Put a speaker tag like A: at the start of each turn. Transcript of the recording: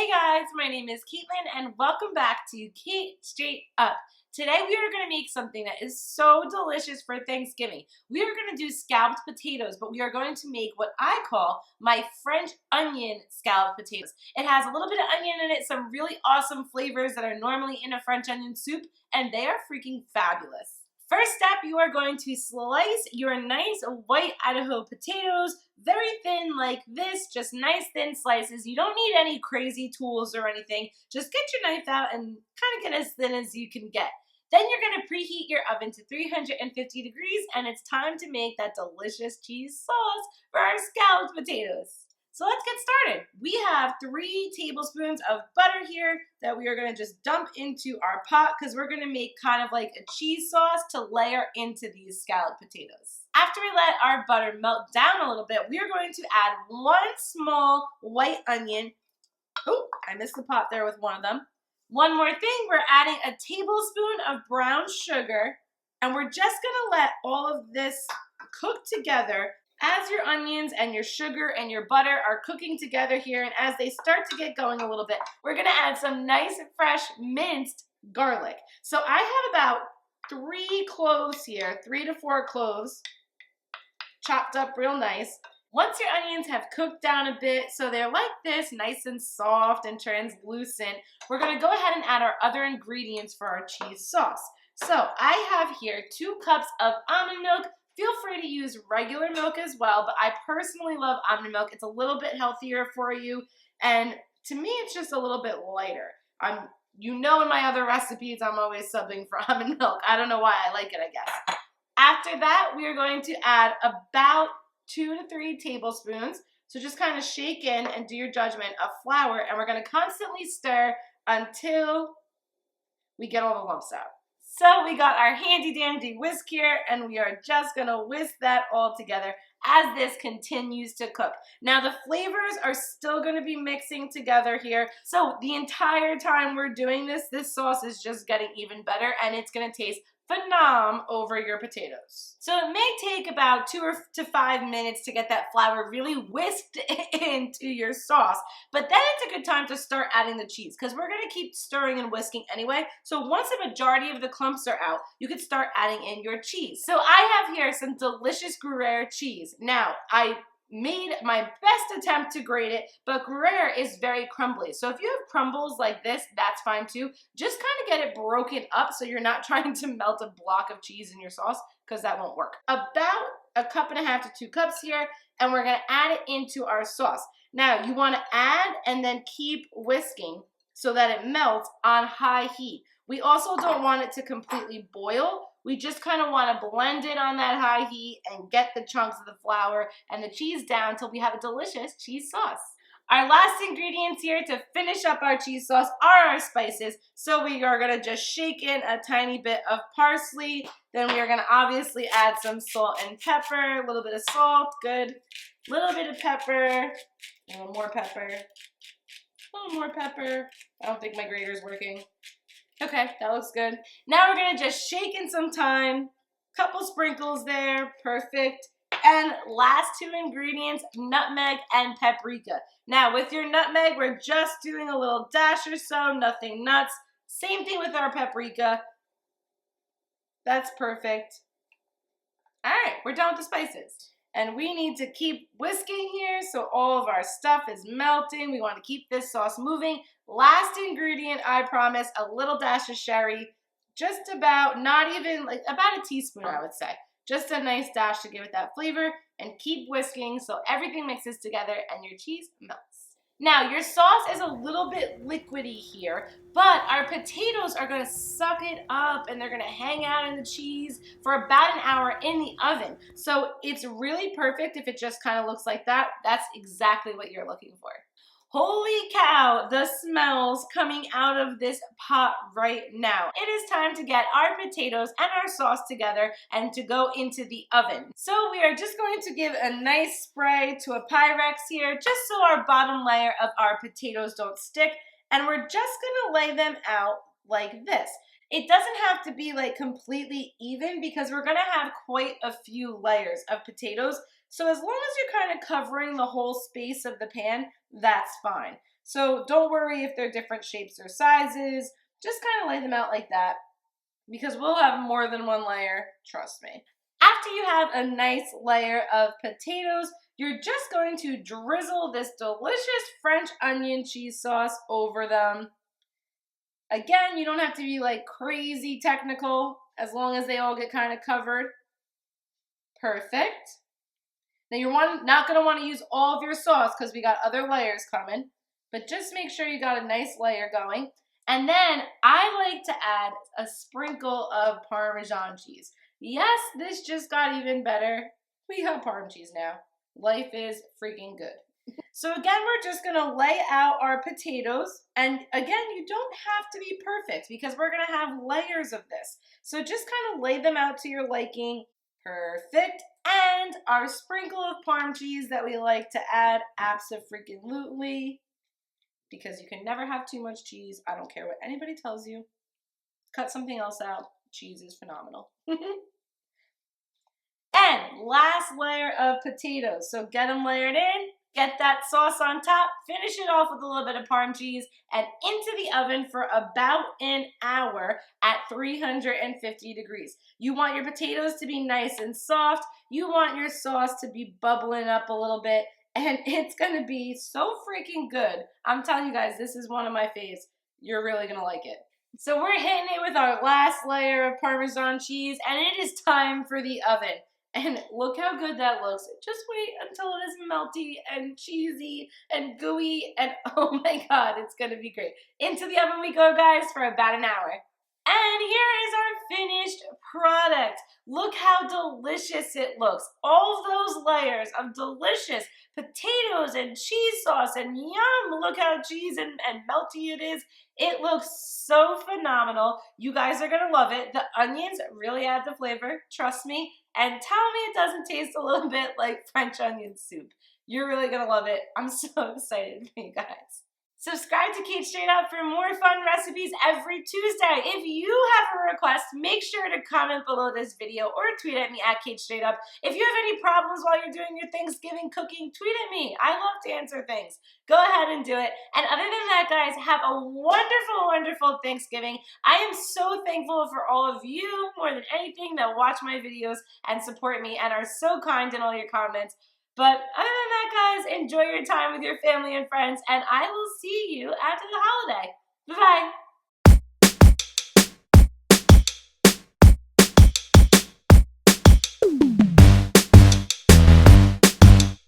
A: Hey guys, my name is Caitlin and welcome back to Cait Straight Up. Today we are going to make something that is so delicious for Thanksgiving. We are going to do scalloped potatoes, but we are going to make what I call my French onion scalloped potatoes. It has a little bit of onion in it, some really awesome flavors that are normally in a French onion soup, and they are freaking fabulous. First step, you are going to slice your nice white Idaho potatoes, very thin like this, just nice thin slices. You don't need any crazy tools or anything. Just get your knife out and kind of get as thin as you can get. Then you're going to preheat your oven to 350 degrees and it's time to make that delicious cheese sauce for our scalloped potatoes. So let's get started. We have 3 tablespoons of butter here that we are going to just dump into our pot because we're going to make kind of like a cheese sauce to layer into these scalloped potatoes. After we let our butter melt down a little bit, we are going to add 1 small white onion. Oh, I missed the pot there with one of them. One more thing, we're adding a tablespoon of brown sugar, and we're just going to let all of this cook together. As your onions and your sugar and your butter are cooking together here, and as they start to get going a little bit, we're going to add some nice fresh minced garlic. So I have about 3 cloves here, 3 to 4 cloves, chopped up real nice. Once your onions have cooked down a bit, so they're like this, nice and soft and translucent, we're going to go ahead and add our other ingredients for our cheese sauce. So I have here 2 cups of almond milk. Feel free to use regular milk as well, but I personally love almond milk. It's a little bit healthier for you, and to me, it's just a little bit lighter. You know in my other recipes, I'm always subbing for almond milk. I don't know why I like it, I guess. After that, we are going to add about 2 to 3 tablespoons. So just kind of shake in and do your judgment of flour, and we're going to constantly stir until we get all the lumps out. So we got our handy dandy whisk here, and we are just gonna whisk that all together as this continues to cook. Now the flavors are still gonna be mixing together here. So the entire time we're doing this, this sauce is just getting even better, and it's gonna taste phenom over your potatoes. So it may take about 2 to 5 minutes to get that flour really whisked into your sauce, but then it's a good time to start adding the cheese because we're going to keep stirring and whisking anyway. So once the majority of the clumps are out, you can start adding in your cheese. So I have here some delicious Gruyere cheese. Now, I made my best attempt to grate it, but Gruyere is very crumbly. So if you have crumbles like this, that's fine too. Just kind of get it broken up so you're not trying to melt a block of cheese in your sauce because that won't work. About 1.5 cups to 2 cups here, and we're gonna add it into our sauce. Now you wanna add and then keep whisking so that it melts on high heat. We also don't want it to completely boil. We just kind of want to blend it on that high heat and get the chunks of the flour and the cheese down until we have a delicious cheese sauce. Our last ingredients here to finish up our cheese sauce are our spices. So we are going to just shake in a tiny bit of parsley. Then we are going to obviously add some salt and pepper, a little bit of salt, good. A little bit of pepper, a little more pepper, a little more pepper. I don't think my grater's working. Okay, that looks good. Now we're gonna just shake in some thyme, couple sprinkles there, perfect. And last 2 ingredients, nutmeg and paprika. Now with your nutmeg, we're just doing a little dash or so, nothing nuts. Same thing with our paprika. That's perfect. All right, we're done with the spices. And we need to keep whisking here so all of our stuff is melting. We want to keep this sauce moving. Last ingredient, I promise, a little dash of sherry. Just about, not even, like about a teaspoon, I would say. Just a nice dash to give it that flavor. And keep whisking so everything mixes together and your cheese melts. Now, your sauce is a little bit liquidy here, but our potatoes are going to suck it up and they're going to hang out in the cheese for about an hour in the oven. So it's really perfect if it just kind of looks like that. That's exactly what you're looking for. Holy cow, the smells coming out of this pot right now. It is time to get our potatoes and our sauce together and to go into the oven. So we are just going to give a nice spray to a pyrex here, just so our bottom layer of our potatoes don't stick. And we're just gonna lay them out like this. It doesn't have to be like completely even because we're gonna have quite a few layers of potatoes. So as long as you're kind of covering the whole space of the pan, that's fine. So don't worry if they're different shapes or sizes. Just kind of lay them out like that because we'll have more than one layer, trust me. After you have a nice layer of potatoes, you're just going to drizzle this delicious French onion cheese sauce over them. Again, you don't have to be like crazy technical as long as they all get kind of covered. Perfect. Now you're not going to want to use all of your sauce because we got other layers coming, but just make sure you got a nice layer going. And then I like to add a sprinkle of Parmesan cheese. Yes, this just got even better. We have Parm cheese now. Life is freaking good. So again, we're just gonna lay out our potatoes. And again, you don't have to be perfect because we're gonna have layers of this. So just kind of lay them out to your liking. Perfect. And our sprinkle of Parm cheese that we like to add, abso-freaking-lutely. Because you can never have too much cheese. I don't care what anybody tells you. Cut something else out. Cheese is phenomenal. And last layer of potatoes. So get them layered in, get that sauce on top, finish it off with a little bit of Parm cheese, and into the oven for about an hour at 350 degrees. You want your potatoes to be nice and soft. You want your sauce to be bubbling up a little bit. And it's going to be so freaking good. I'm telling you guys, this is one of my faves. You're really going to like it. So we're hitting it with our last layer of Parmesan cheese, and it is time for the oven. And look how good that looks. Just wait until it is melty and cheesy and gooey, and oh my God, it's going to be great. Into the oven we go, guys, for about an hour. And here is our finished product. Look how delicious it looks. All of those layers of delicious potatoes and cheese sauce and yum. Look how cheesy and melty it is. It looks so phenomenal. You guys are going to love it. The onions really add the flavor, trust me. And tell me it doesn't taste a little bit like French onion soup. You're really going to love it. I'm so excited for you guys. Subscribe to Cait Xo for more fun recipes every Tuesday. If you have a request, make sure to comment below this video or tweet at me at Cait Xo. If you have any problems while you're doing your Thanksgiving cooking, tweet at me. I love to answer things. Go ahead and do it. And other than that, guys, have a wonderful, wonderful Thanksgiving. I am so thankful for all of you, more than anything, that watch my videos and support me and are so kind in all your comments. But other than that, guys, enjoy your time with your family and friends, and I will see you after the holiday. Bye-bye.